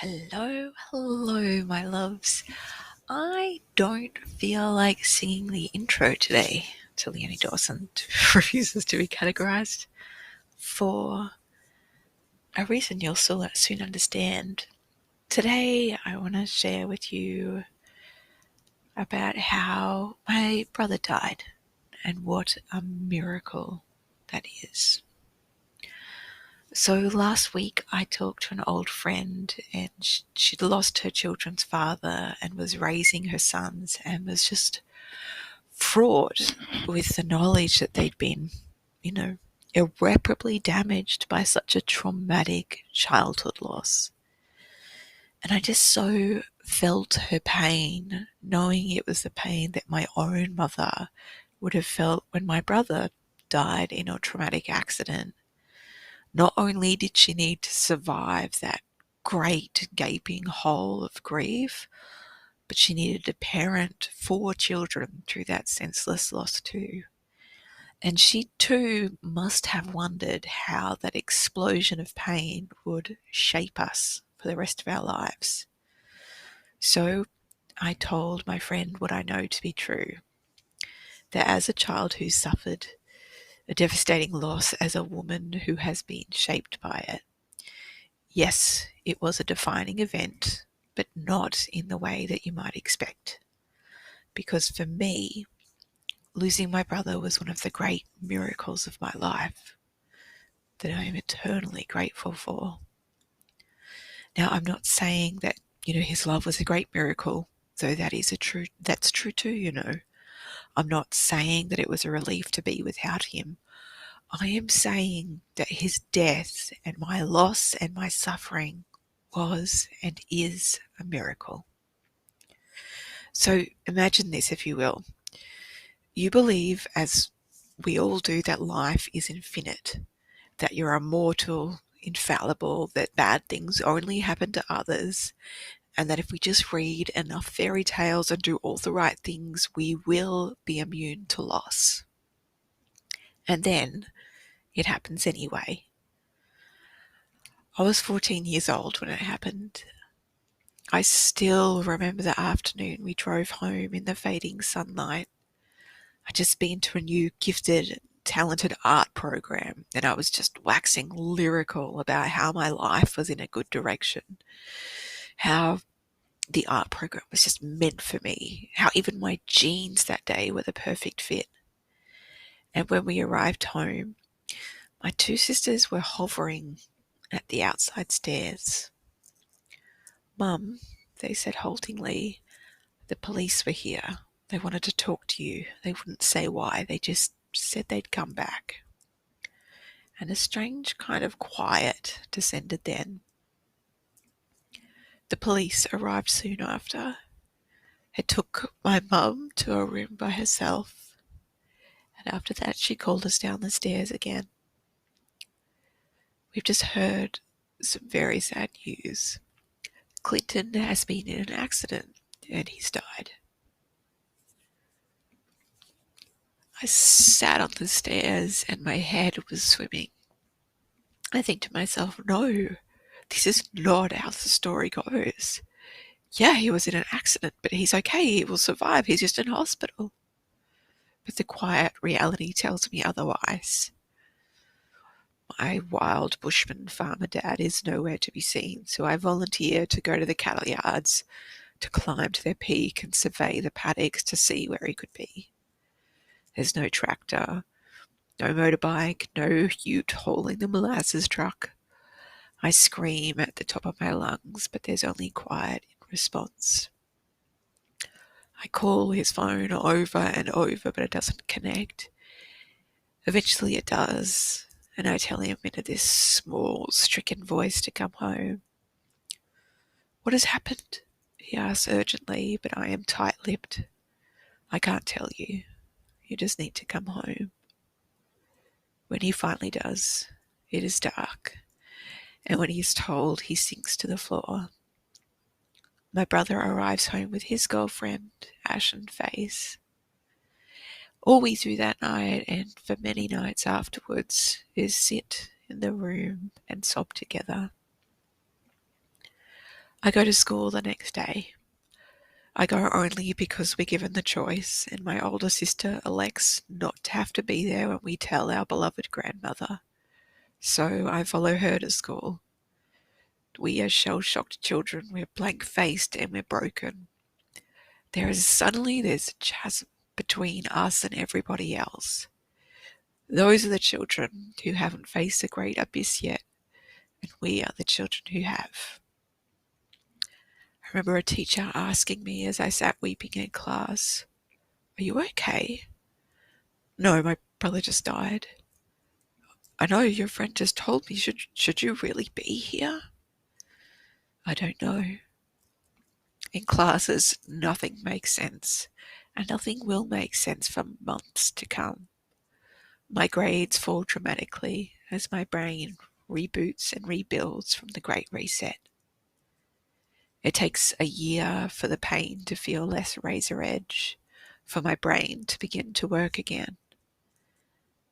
Hello, my loves. I don't feel like singing the intro today to Leonie Dawson refuses to be categorized for a reason you'll soon understand. Today, I want to share with you about how my brother died and what a miracle that is. So last week I talked to an old friend and she'd lost her children's father and was raising her sons and was just fraught with the knowledge that they'd been, irreparably damaged by such a traumatic childhood loss. And I just so felt her pain, knowing it was the pain that my own mother would have felt when my brother died in a traumatic accident. Not only did she need to survive that great gaping hole of grief, but she needed to parent 4 children through that senseless loss too. And she too must have wondered how that explosion of pain would shape us for the rest of our lives. So I told my friend what I know to be true, that as a child who suffered a devastating loss, as a woman who has been shaped by it, yes, it was a defining event, but not in the way that you might expect. Because for me, losing my brother was one of the great miracles of my life that I am eternally grateful for. Now, I'm not saying that, his love was a great miracle, though that's true too. I'm not saying that it was a relief to be without him. I am saying that his death and my loss and my suffering was and is a miracle. So imagine this, if you will. You believe, as we all do, that life is infinite, that you're immortal, infallible, that bad things only happen to others, and that if we just read enough fairy tales and do all the right things, we will be immune to loss. And then it happens anyway. I was 14 years old when it happened. I still remember the afternoon we drove home in the fading sunlight. I'd just been to a new gifted, talented art program, and I was just waxing lyrical about how my life was in a good direction, how the art program was just meant for me, how even my jeans that day were the perfect fit. And when we arrived home, my 2 sisters were hovering at the outside stairs. "Mum," they said haltingly, "the police were here. They wanted to talk to you. They wouldn't say why. They just said they'd come back." And a strange kind of quiet descended then. The police arrived soon after. It took my mum to a room by herself, and after that she called us down the stairs again. "We've just heard some very sad news. Clinton has been in an accident and he's died." I sat on the stairs and my head was swimming. I think to myself, no, this is not how the story goes. Yeah, he was in an accident, but he's okay, he will survive, he's just in hospital. But the quiet reality tells me otherwise. My wild bushman farmer dad is nowhere to be seen, so I volunteer to go to the cattle yards, to climb to their peak and survey the paddocks to see where he could be. There's no tractor, no motorbike, no ute hauling the molasses truck. I scream at the top of my lungs, but there's only quiet in response. I call his phone over and over, but it doesn't connect. Eventually it does, and I tell him in this small, stricken voice to come home. "What has happened?" he asks urgently, but I am tight-lipped. "I can't tell you. You just need to come home." When he finally does, it is dark, and when he is told, he sinks to the floor. My brother arrives home with his girlfriend, ashen face. All we do that night, and for many nights afterwards, is sit in the room and sob together. I go to school the next day. I go only because we're given the choice, and my older sister elects not to have to be there when we tell our beloved grandmother. So I follow her to school. We are shell-shocked children, we're blank-faced and we're broken. There's a chasm between us and everybody else. Those are the children who haven't faced the great abyss yet, and we are the children who have. I remember a teacher asking me as I sat weeping in class, "Are you okay?" "No, my brother just died." "I know, your friend just told me. Should you really be here?" "I don't know." In classes, nothing makes sense, and nothing will make sense for months to come. My grades fall dramatically as my brain reboots and rebuilds from the Great Reset. It takes a year for the pain to feel less razor edge, for my brain to begin to work again.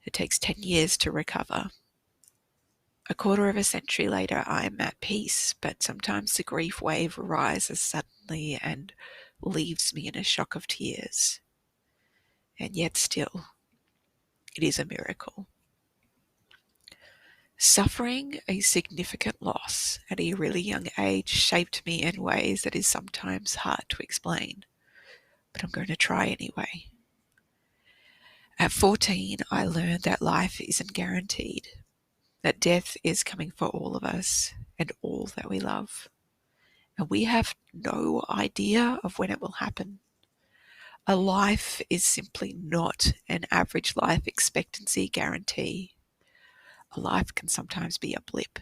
It takes 10 years to recover. A quarter of a century later, I'm at peace, but sometimes the grief wave rises suddenly and leaves me in a shock of tears. And yet still, it is a miracle. Suffering a significant loss at a really young age shaped me in ways that is sometimes hard to explain, but I'm going to try anyway. At 14, I learned that life isn't guaranteed, that death is coming for all of us and all that we love. And we have no idea of when it will happen. A life is simply not an average life expectancy guarantee. A life can sometimes be a blip,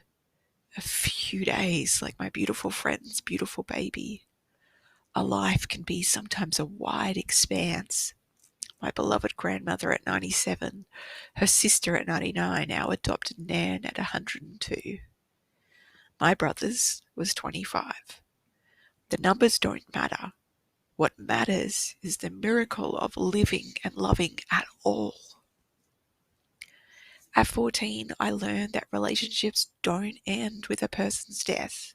a few days like my beautiful friend's beautiful baby. A life can be sometimes a wide expanse. My beloved grandmother at 97, her sister at 99, our adopted Nan at 102. My brother's was 25. The numbers don't matter. What matters is the miracle of living and loving at all. At 14, I learned that relationships don't end with a person's death.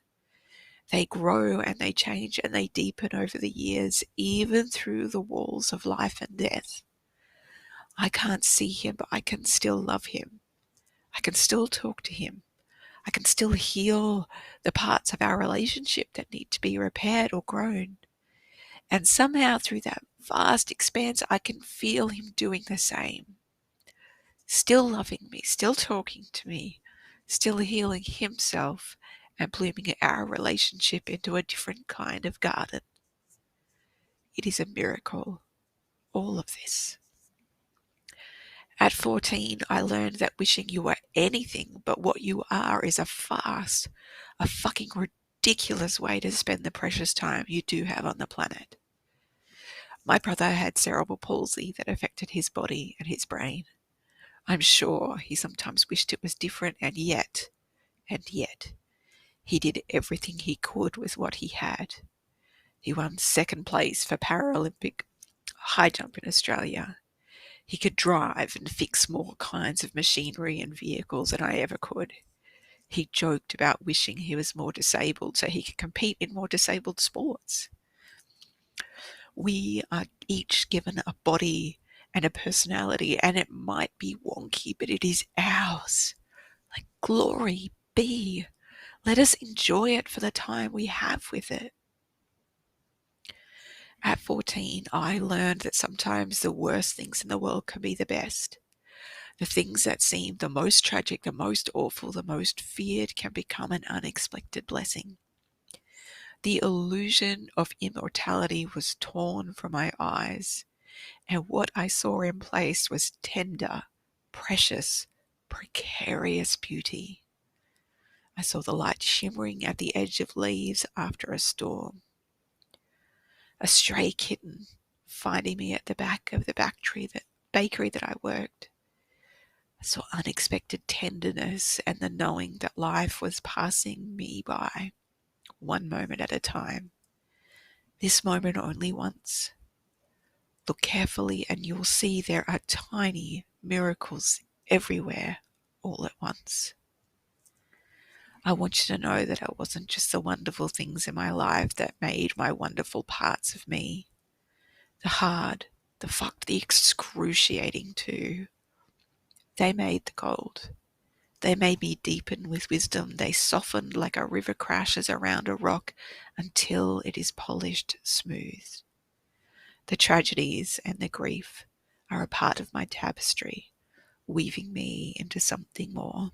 They grow and they change and they deepen over the years, even through the walls of life and death. I can't see him, but I can still love him. I can still talk to him. I can still heal the parts of our relationship that need to be repaired or grown. And somehow through that vast expanse, I can feel him doing the same. Still loving me, still talking to me, still healing himself and blooming our relationship into a different kind of garden. It is a miracle, all of this. At 14, I learned that wishing you were anything but what you are is a farce, a fucking ridiculous way to spend the precious time you do have on the planet. My brother had cerebral palsy that affected his body and his brain. I'm sure he sometimes wished it was different, and yet, he did everything he could with what he had. He won second place for Paralympic high jump in Australia. He could drive and fix more kinds of machinery and vehicles than I ever could. He joked about wishing he was more disabled so he could compete in more disabled sports. We are each given a body and a personality, and it might be wonky, but it is ours. Like, glory be. Let us enjoy it for the time we have with it. At 14, I learned that sometimes the worst things in the world can be the best. The things that seem the most tragic, the most awful, the most feared can become an unexpected blessing. The illusion of immortality was torn from my eyes, and what I saw in place was tender, precious, precarious beauty. I saw the light shimmering at the edge of leaves after a storm. A stray kitten finding me at the back of the bakery that I worked. I saw unexpected tenderness and the knowing that life was passing me by, one moment at a time. This moment only once. Look carefully and you will see there are tiny miracles everywhere, all at once. I want you to know that it wasn't just the wonderful things in my life that made my wonderful parts of me. The hard, the fucked, the excruciating too. They made the gold. They made me deepen with wisdom. They softened like a river crashes around a rock until it is polished smooth. The tragedies and the grief are a part of my tapestry, weaving me into something more.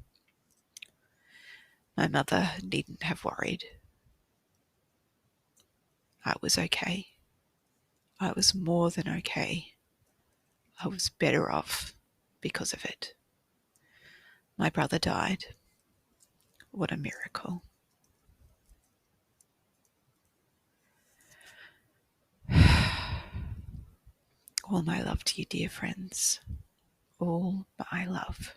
My mother needn't have worried. I was okay. I was more than okay. I was better off because of it. My brother died. What a miracle. All my love to you, dear friends. All my love.